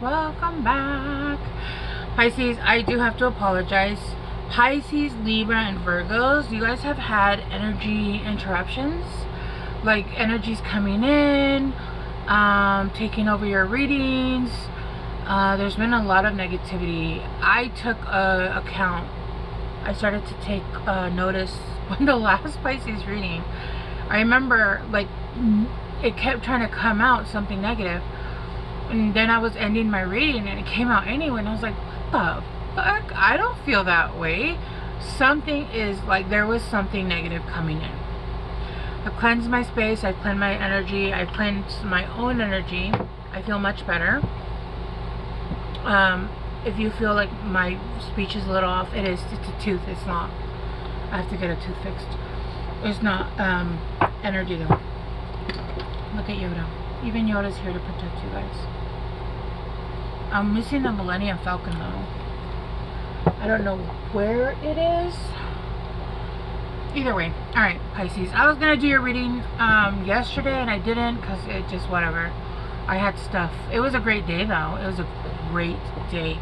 welcome back. Pisces, I do have to apologize. Pisces, Libra, and Virgos, you guys have had energy interruptions, like energies coming in, taking over your readings. There's been a lot of negativity. I took account. I started to take notice when the last Pisces reading, I remember like it kept trying to come out something negative, and then I was ending my reading and it came out anyway, and I was like, what the fuck? I don't feel that way. Something is like, there was something negative coming in. I cleansed my space, I cleansed my energy, I cleansed my own energy. I feel much better. If you feel like my speech is a little off, it's a tooth. It's not. I have to get a tooth fixed. It's not energy though. Look at Yoda. Even Yoda's here to protect you guys. I'm missing the Millennium Falcon though. I don't know where it is. Either way. Alright, Pisces. I was going to do your reading yesterday and I didn't because it just whatever. I had stuff. It was a great day though. It was a great day.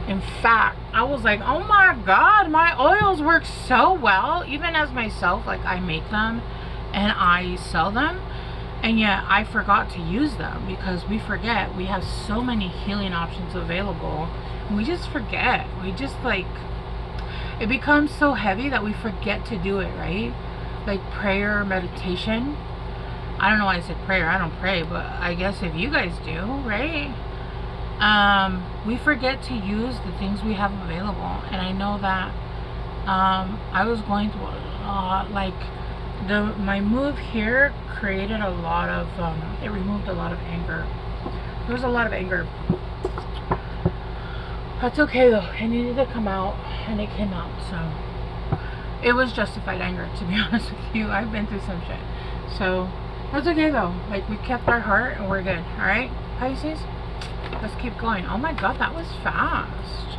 In fact, I was like, oh my god, my oils work so well. Even as myself, like I make them and I sell them, and yet I forgot to use them because we forget. We have so many healing options available. We just forget. We just like, it becomes so heavy that we forget to do it, right? Like prayer, meditation. I don't know why I said prayer. I don't pray, but I guess if you guys do, right? We forget to use the things we have available. And I know that I was going through a lot. Like my move here created a lot of it removed a lot of anger. There was a lot of anger. That's okay though. It needed to come out and it came out. So it was justified anger, to be honest with you. I've been through some shit. So that's okay though. Like we kept our heart and we're good. Alright, Pisces? Let's keep going. Oh my god, that was fast.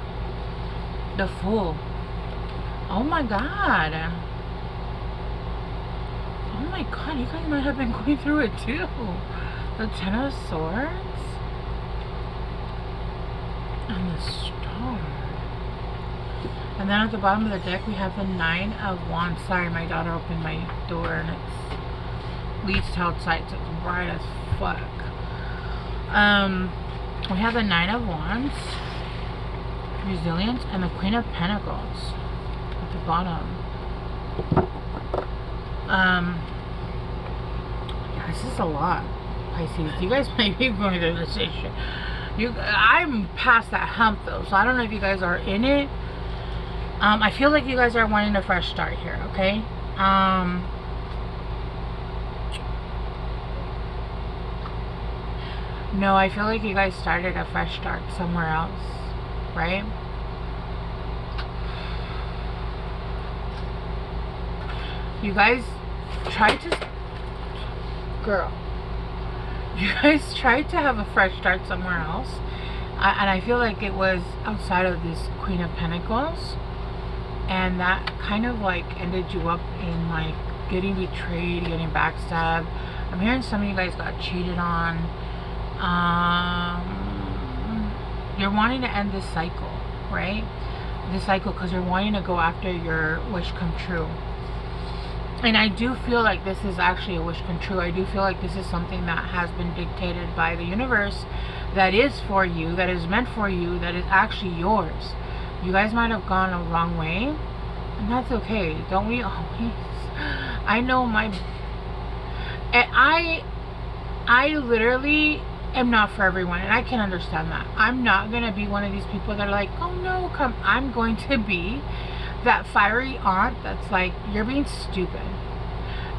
The Fool. Oh my god. Oh my god, you guys might have been going through it too. The Ten of Swords. And the Star. And then at the bottom of the deck we have the Nine of Wands. Sorry, my daughter opened my door and it leads to outside, so it's bright as fuck. We have the Nine of Wands, Resilience, and the Queen of Pentacles at the bottom. Yeah, this is a lot, Pisces. You guys might be going through this issue. I'm past that hump though, so I don't know if you guys are in it. I feel like you guys are wanting a fresh start here, okay? No, I feel like you guys started a fresh start somewhere else, right? You guys tried to... Girl. You guys tried to have a fresh start somewhere else. And I feel like it was outside of this Queen of Pentacles. And that kind of like ended you up in like getting betrayed, getting backstabbed. I'm hearing some of you guys got cheated on. You're wanting to end this cycle, right? This cycle because you're wanting to go after your wish come true. And I do feel like this is actually a wish come true. I do feel like this is something that has been dictated by the universe, that is for you, that is meant for you, that is actually yours. You guys might have gone a wrong way, and that's okay. Don't we always? I know my... And I literally am not for everyone, and I can understand that. I'm not gonna be one of these people that are like, oh no, come. I'm going to be that fiery aunt that's like, you're being stupid.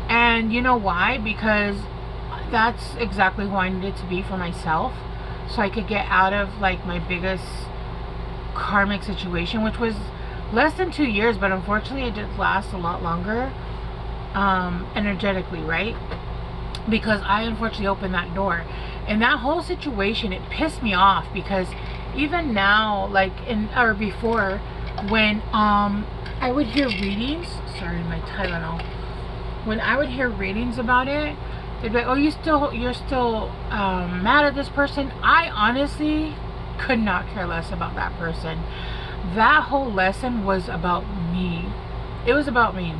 And you know why? Because that's exactly who I needed to be for myself, so I could get out of like my biggest karmic situation, which was less than 2 years, but unfortunately it did last a lot longer, energetically, right? Because I unfortunately opened that door. And that whole situation, it pissed me off, because even now, like before, when I would hear readings, sorry, my Tylenol, when I would hear readings about it, they'd be like, oh, you're still mad at this person. I honestly could not care less about that person. That whole lesson was about me. It was about me.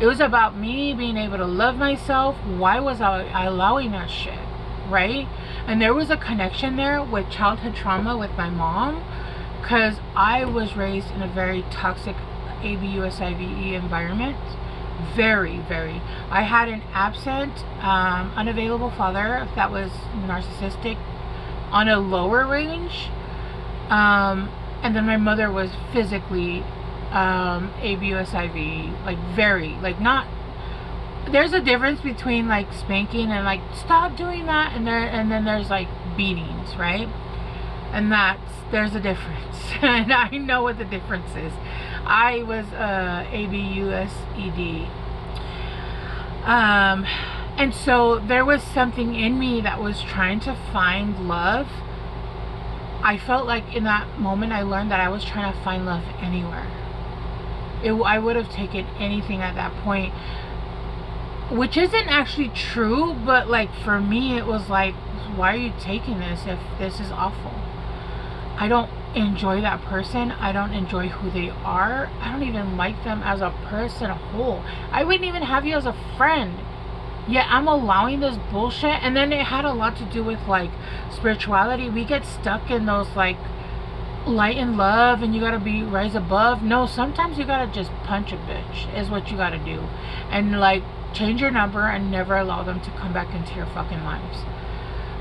It was about me being able to love myself. Why was I allowing that shit, right? And there was a connection there with childhood trauma with my mom, because I was raised in a very toxic ABUSIVE environment. Very, very. I had an absent, unavailable father that was narcissistic on a lower range. And then my mother was physically ABUSIV, like very, like not. There's a difference between like spanking and like stop doing that, and then there's like beatings, right? And there's a difference, and I know what the difference is. I was ABUSED, and so there was something in me that was trying to find love. I felt like in that moment I learned that I was trying to find love anywhere. I would have taken anything at that point, which isn't actually true, but like for me it was like, why are you taking this if this is awful? I don't enjoy that person. I don't enjoy who they are. I don't even like them as a person whole. I wouldn't even have you as a friend. Yet I'm allowing this bullshit. And then it had a lot to do with like spirituality. We get stuck in those like light and love, and you gotta rise above. No, sometimes you gotta just punch a bitch is what you gotta do, and like change your number and never allow them to come back into your fucking lives.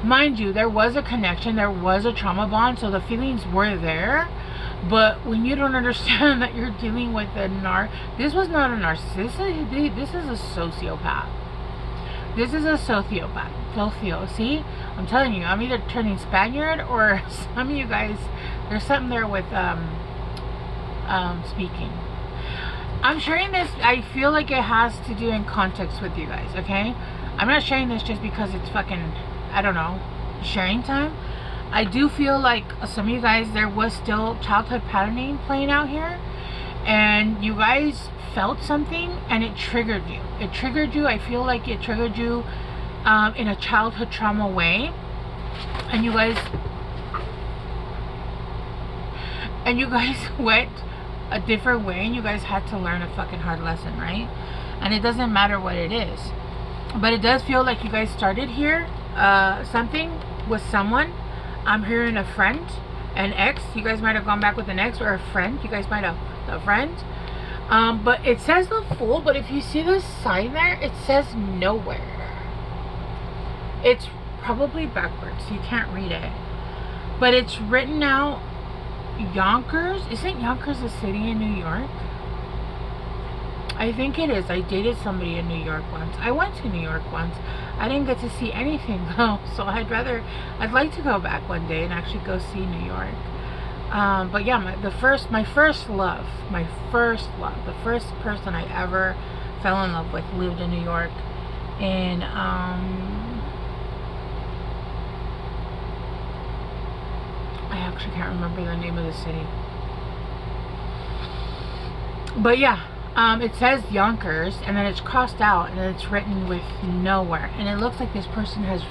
Mind you, there was a connection, there was a trauma bond, so the feelings were there. But when you don't understand that you're dealing with this was not a narcissist, this is a sociopath. This is a sociopath. See? I'm telling you, I'm either turning Spaniard, or some of you guys, there's something there with speaking. I'm sharing this, I feel like it has to do in context with you guys, okay? I'm not sharing this just because it's fucking, I don't know, sharing time. I do feel like some of you guys, there was still childhood patterning playing out here, and you guys felt something and it triggered you. It triggered you. I feel like it triggered you in a childhood trauma way, and you guys went a different way, and you guys had to learn a fucking hard lesson, right? And it doesn't matter what it is, but it does feel like you guys started here something with someone. I'm hearing a friend, an ex. You guys might have gone back with an ex, or a friend. You guys might have a friend. But it says the Fool, but if you see the sign there, it says nowhere. It's probably backwards, so you can't read it. But it's written out Yonkers. Isn't Yonkers a city in New York? I think it is. I dated somebody in New York once. I went to New York once. I didn't get to see anything though, so I'd like to go back one day and actually go see New York. But yeah, my first love, the first person I ever fell in love with lived in New York, and I actually can't remember the name of the city. But yeah, it says Yonkers, and then it's crossed out, and then it's written with nowhere, and it looks like this person has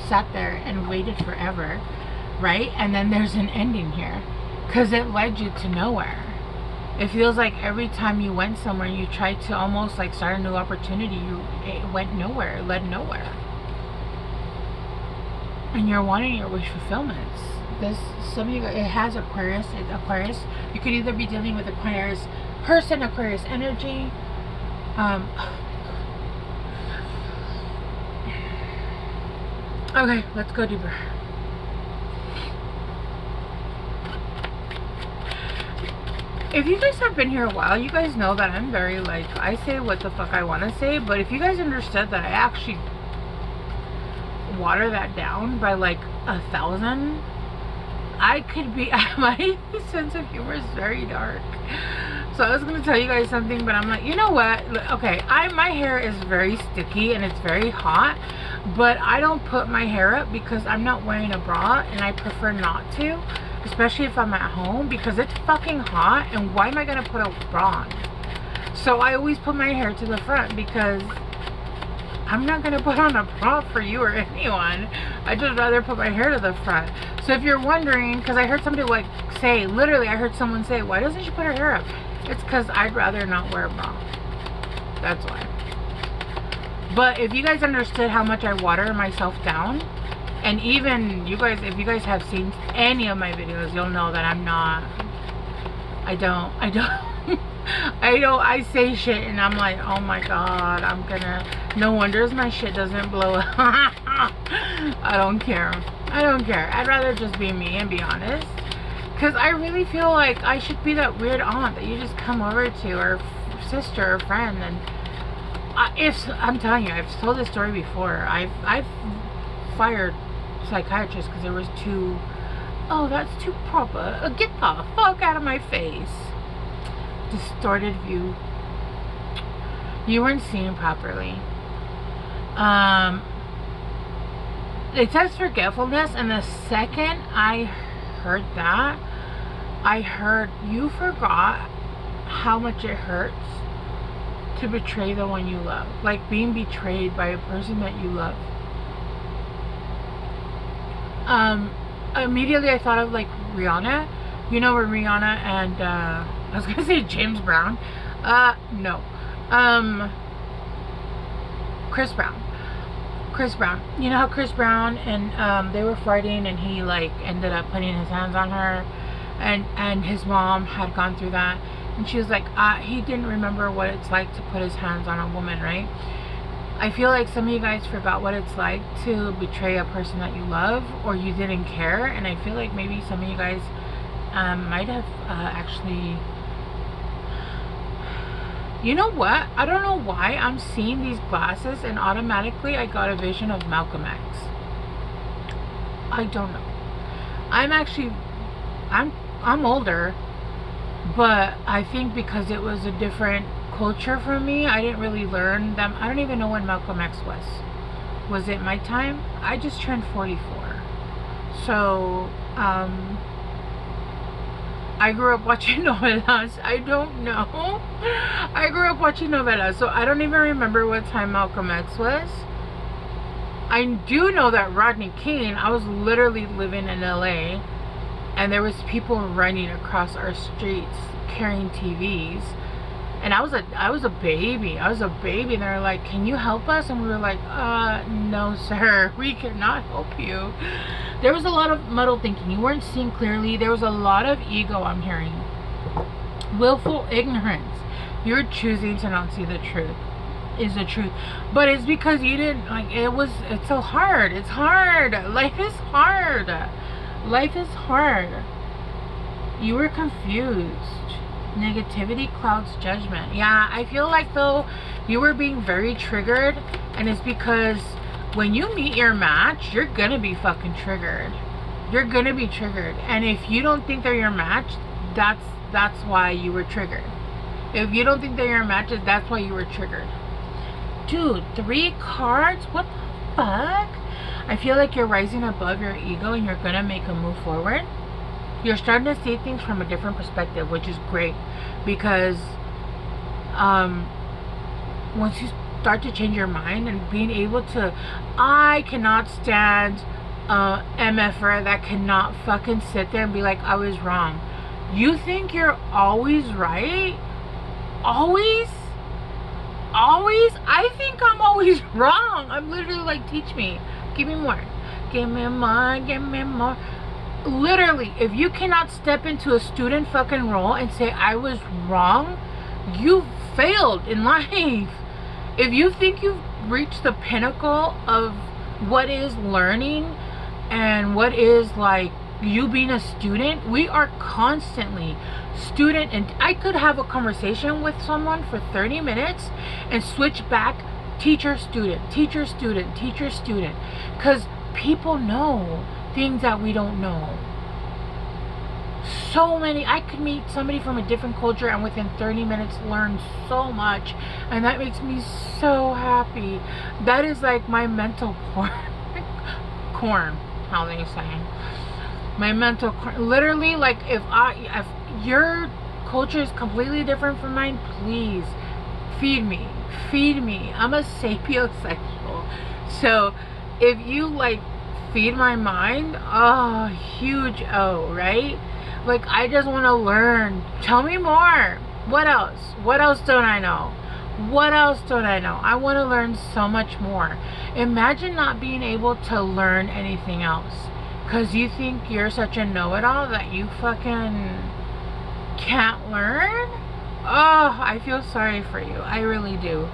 sat there and waited forever, right? And then there's an ending here, because it led you to nowhere. It feels like every time you went somewhere, you tried to almost like start a new opportunity, it went nowhere, it led nowhere. And you're wanting your wish fulfillments. Some of you, it has Aquarius. You could either be dealing with Aquarius person, Aquarius energy. Okay, let's go deeper. If you guys have been here a while, you guys know that I'm very like, I say what the fuck I want to say, but if you guys understood that I actually water that down by like 1,000, I could be, my sense of humor is very dark. So I was going to tell you guys something, but I'm like, you know what? Okay, my hair is very sticky and it's very hot, but I don't put my hair up because I'm not wearing a bra, and I prefer not to, especially if I'm at home, because it's fucking hot, and why am I going to put a bra on? So I always put my hair to the front, because I'm not gonna put on a prop for you or anyone. I just rather put my hair to the front. So if you're wondering, because I heard somebody like say, literally I heard someone say, why doesn't she put her hair up? It's because I'd rather not wear a bra. That's why. But if you guys understood how much I water myself down, and even you guys, if you guys have seen any of my videos, you'll know that I'm not, I say shit and I'm like, oh my god, I'm gonna, no wonders my shit doesn't blow up. I don't care. I'd rather just be me and be honest, because I really feel like I should be that weird aunt that you just come over to, or sister or friend. And I'm telling you, I've told this story before. I've fired psychiatrists because there was too, oh, that's too proper, get the fuck out of my face, distorted view, you weren't seeing properly. It says forgetfulness, and the second I heard that, I heard you forgot how much it hurts to betray the one you love, like being betrayed by a person that you love. Immediately I thought of like Rihanna. You know where Rihanna and I was gonna say James Brown. No. Chris Brown. You know how Chris Brown and they were fighting, and he like ended up putting his hands on her, and his mom had gone through that, and she was like, he didn't remember what it's like to put his hands on a woman, right? I feel like some of you guys forgot what it's like to betray a person that you love, or you didn't care. And I feel like maybe some of you guys might have actually, you know what, I don't know why I'm seeing these glasses and automatically I got a vision of Malcolm X. I don't know. I'm older, but I think because it was a different culture for me, I didn't really learn them. I don't even know when Malcolm X was. Was it my time? I just turned 44. So, I grew up watching novelas. I don't know. I grew up watching novelas, so I don't even remember what time Malcolm X was. I do know that Rodney King, I was literally living in LA, and there was people running across our streets carrying TVs. And I was a baby. And they were like, can you help us? And we were like, no sir, we cannot help you. There was a lot of muddled thinking. You weren't seeing clearly. There was a lot of ego I'm hearing. Willful ignorance. You're choosing to not see the truth. Is the truth. But it's because you didn't, like, it's so hard. It's hard. Life is hard. Life is hard. You were confused. Negativity clouds judgment. Yeah, I feel like though you were being very triggered, and it's because when you meet your match, you're gonna be fucking triggered. You're gonna be triggered, and if you don't think they're your match, that's why you were triggered. If you don't think they're your matches, that's why you were triggered. Dude, 3 cards? What the fuck? I feel like you're rising above your ego and you're gonna make a move forward. You're starting to see things from a different perspective, which is great, because once you start to change your mind and being able to, I cannot stand MFer that cannot fucking sit there and be like, I was wrong. You think you're always right? Always? I think I'm always wrong. I'm literally like, teach me, give me more, give me more. Literally, if you cannot step into a student fucking role and say I was wrong, you failed in life. If you think you've reached the pinnacle of what is learning and what is like you being a student, we are constantly student, and I could have a conversation with someone for 30 minutes and switch back teacher student, teacher student, teacher student, because people know things that we don't know. So many, I could meet somebody from a different culture and within 30 minutes learn so much, and that makes me so happy. That is like my mental corn, how they say, my mental corn. Literally, like if your culture is completely different from mine, please feed me. I'm a sapiosexual. So if you like feed my mind, oh, huge O, right? Like, I just want to learn. Tell me more. What else? What else don't I know? What else don't I know? I want to learn so much more. Imagine not being able to learn anything else because you think you're such a know-it-all that you fucking can't learn. Oh, I feel sorry for you. I really do.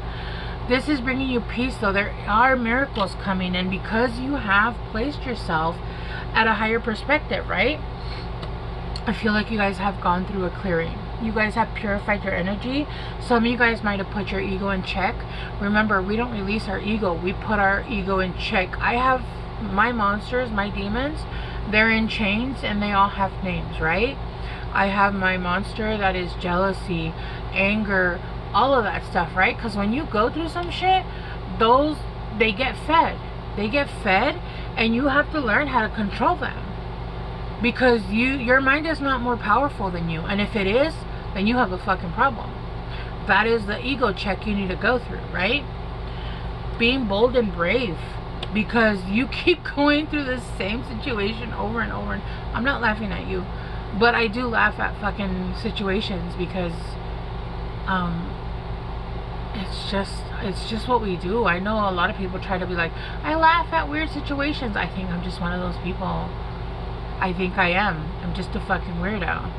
This is bringing you peace, though. There are miracles coming in because you have placed yourself at a higher perspective, right? I feel like you guys have gone through a clearing. You guys have purified your energy. Some of you guys might have put your ego in check. Remember, we don't release our ego. We put our ego in check. I have my monsters, my demons. They're in chains and they all have names, right? I have my monster that is jealousy, anger, all of that stuff, right? Because when you go through some shit, those, they get fed. They get fed and you have to learn how to control them. Because your mind is not more powerful than you. And if it is, then you have a fucking problem. That is the ego check you need to go through, right? Being bold and brave. Because you keep going through the same situation over and over. I'm not laughing at you. But I do laugh at fucking situations because it's just what we do. I know a lot of people try to be like, I laugh at weird situations. I think I'm just one of those people. I think I am. I'm just a fucking weirdo.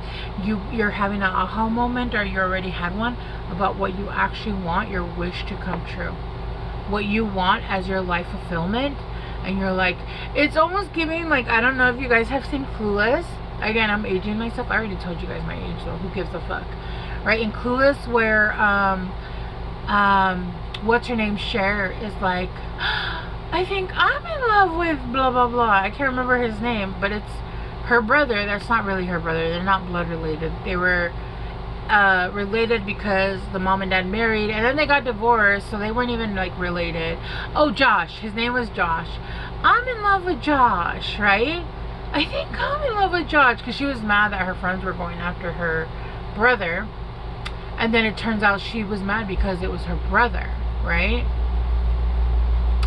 You're having an aha moment, or you already had one, about what you actually want your wish to come true. What you want as your life fulfillment. And you're like, it's almost giving like, I don't know if you guys have seen Clueless. Again, I'm aging myself. I already told you guys my age, though. Who gives a fuck? Right? In Clueless, where what's her name, Cher, is like, I think I'm in love with blah blah blah. I can't remember his name, but it's her brother. That's not really her brother. They're not blood related. They were related because the mom and dad married and then they got divorced, so they weren't even like related. Oh, Josh. His name was Josh. I'm in love with Josh, right? I think I'm in love with Josh, because she was mad that her friends were going after her brother. And then it turns out she was mad because it was her brother, right?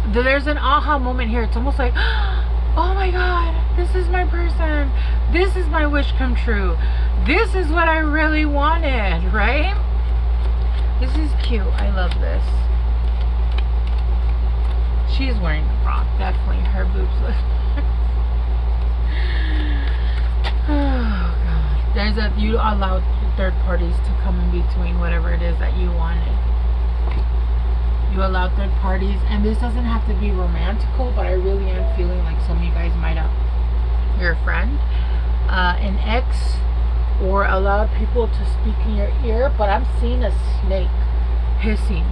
There's an aha moment here. It's almost like, oh my God, this is my person. This is my wish come true. This is what I really wanted, right? This is cute. I love this. She's wearing a bra. Definitely. Her boobs look... Oh God. You allow third parties to come in between whatever it is that you wanted. You allow third parties, and this doesn't have to be romantical, but I really am feeling like some of you guys might have your friend, an ex, or allowed people to speak in your ear. But I'm seeing a snake hissing.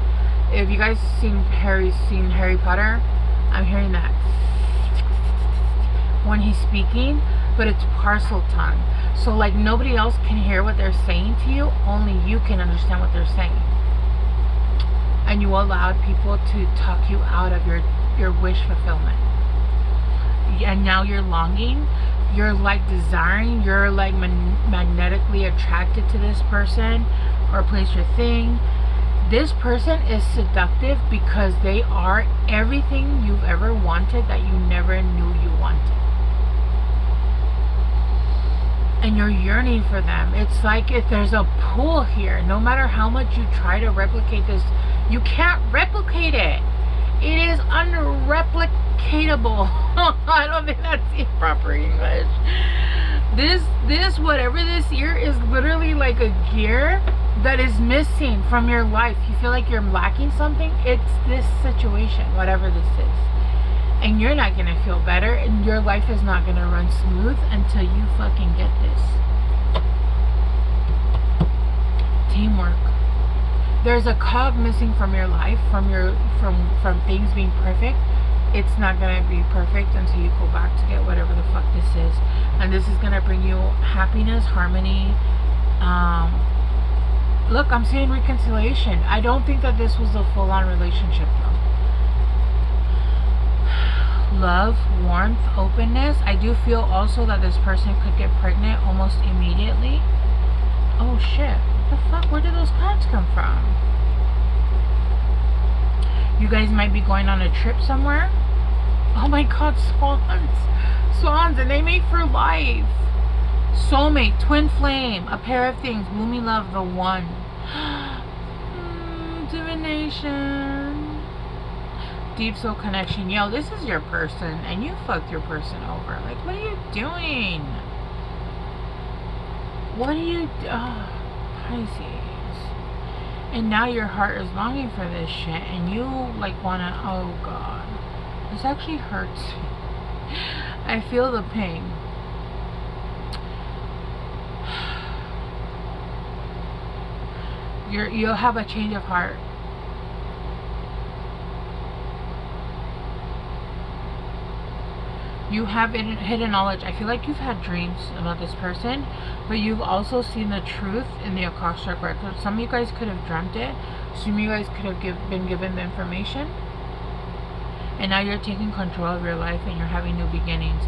If you guys seen Harry Potter, I'm hearing that when he's speaking, but it's parcel tongue. So like nobody else can hear what they're saying to you, only you can understand what they're saying. And you allowed people to talk you out of your wish fulfillment. And now you're longing, you're like desiring, you're like magnetically attracted to this person or place or thing. This person is seductive because they are everything you've ever wanted that you never knew you wanted. And you're yearning for them. It's like if there's a pool here, no matter how much you try to replicate this, you can't replicate it. It is unreplicatable. I don't think that's the proper English. This whatever this year is literally like a gear that is missing from your life. You feel like you're lacking something. It's this situation, whatever this is. And you're not going to feel better, and your life is not going to run smooth until you fucking get this. Teamwork. There's a cog missing from your life, from things being perfect. It's not going to be perfect until you go back to get whatever the fuck this is. And this is going to bring you happiness, harmony. Look, I'm seeing reconciliation. I don't think that this was a full-on relationship, though. Love, warmth, openness. I do feel also that this person could get pregnant almost immediately. Oh shit, what the fuck, where did those cards come from? You guys might be going on a trip somewhere. Oh my god, swans. Swans, and they mate for life. Soulmate, twin flame, a pair of things, blooming love, the one. Divination. Deep soul connection. Yo, this is your person, and you fucked your person over. Like, what are you doing? What are you Pisces. And now your heart is longing for this shit, and you, like, wanna, oh god. This actually hurts. I feel the pain. You'll have a change of heart. You have hidden knowledge. I feel like you've had dreams about this person, but you've also seen the truth in the Akashic record. Some of you guys could have dreamt it. Some of you guys could have been given the information. And now you're taking control of your life and you're having new beginnings.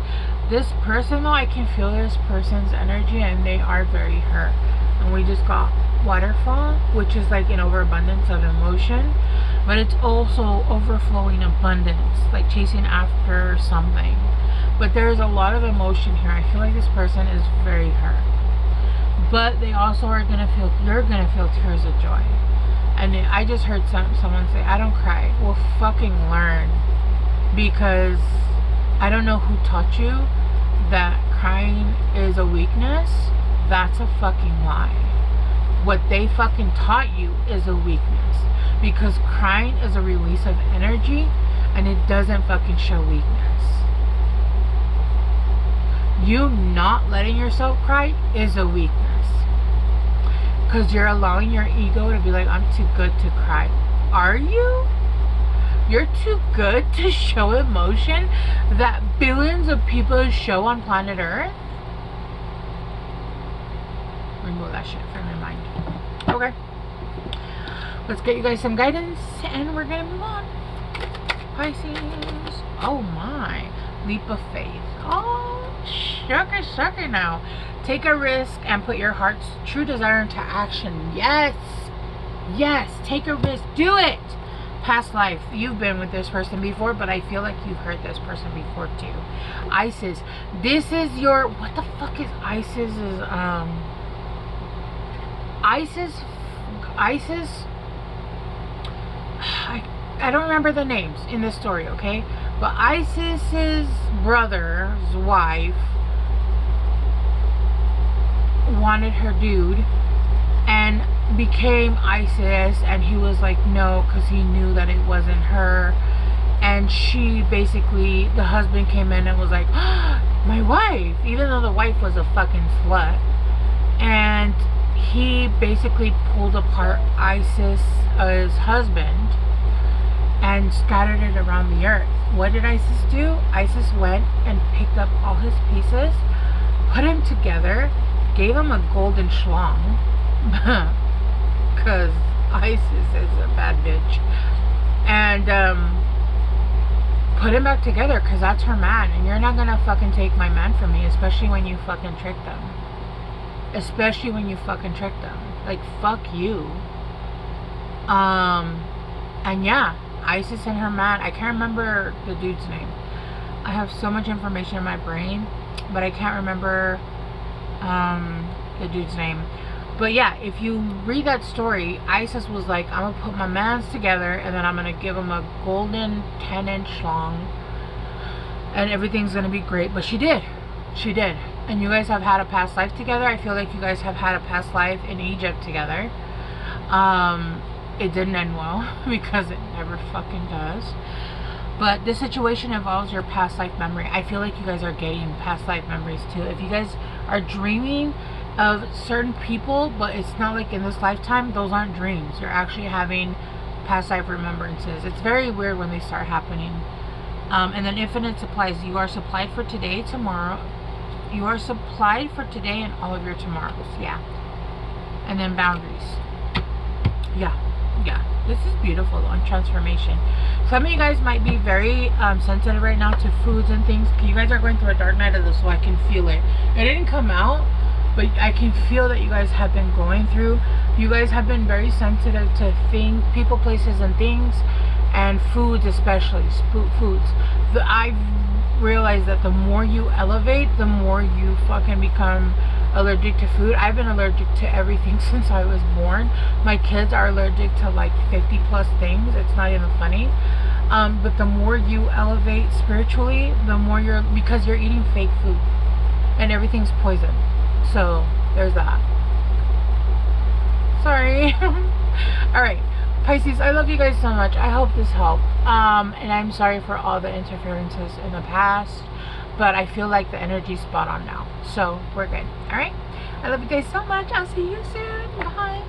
This person, though, I can feel this person's energy, and they are very hurt. And we just got waterfall, which is like an overabundance of emotion, but it's also overflowing abundance, like chasing after something. But there's a lot of emotion here. I feel like this person is very hurt, but they also are gonna feel, you're gonna feel tears of joy. And I just heard someone say, I don't cry. Well, fucking learn, because I don't know who taught you that crying is a weakness. That's a fucking lie. What they fucking taught you is a weakness, because crying is a release of energy, and it doesn't fucking show weakness. You not letting yourself cry is a weakness, because you're allowing your ego to be like, I'm too good to cry. Are you? You're too good to show emotion that billions of people show on planet Earth? Remove that shit from your mind. Okay, let's get you guys some guidance, and we're gonna move on. Pisces. Oh my, leap of faith. Oh, sugar now. Take a risk and put your heart's true desire into action. Yes, yes, take a risk. Do it. Past life, you've been with this person before, but I feel like you've hurt this person before too. Isis, this is your, what the fuck is Isis's Isis, I don't remember the names in this story, okay? But Isis's brother's wife wanted her dude and became Isis, and he was like, no, because he knew that it wasn't her. And she basically, the husband came in and was like, oh, my wife, even though the wife was a fucking slut. And he basically pulled apart Isis, his husband, and scattered it around the earth. What did Isis do? Isis went and picked up all his pieces, put him together, gave him a golden schlong, because Isis is a bad bitch, and put him back together, because that's her man, and you're not gonna fucking take my man from me, especially when you fucking trick them. Especially when you fucking trick them. Like, fuck you. And yeah, Isis and her man, I can't remember the dude's name. I have so much information in my brain, but I can't remember the dude's name. But yeah, if you read that story, Isis was like, I'm gonna put my mans together, and then I'm gonna give him a golden 10-inch schlong, and everything's gonna be great. But she did. She did. And you guys have had a past life together. I feel like you guys have had a past life in Egypt together. It didn't end well, because it never fucking does. But this situation involves your past life memory. I feel like you guys are getting past life memories too. If you guys are dreaming of certain people, but it's not like in this lifetime, those aren't dreams. You're actually having past life remembrances. It's very weird when they start happening. And then infinite supplies. You are supplied for today, tomorrow. You are supplied for today and all of your tomorrows. Yeah. And then boundaries. Yeah. Yeah. This is beautiful on transformation. Some of you guys might be very sensitive right now to foods and things. You guys are going through a dark night of this, so I can feel it. It didn't come out, but I can feel that you guys have been going through. You guys have been very sensitive to things, people, places, and things. and foods, especially foods. I've realized that the more you elevate, the more you fucking become allergic to food. I've been allergic to everything since I was born. My kids are allergic to like 50 plus things. It's not even funny. But the more you elevate spiritually, the more because you're eating fake food and everything's poison. So there's that. Sorry. All right, Pisces, I love you guys so much. I hope this helped. And I'm sorry for all the interferences in the past, but I feel like the energy's spot on now. So we're good. All right. I love you guys so much. I'll see you soon. Bye.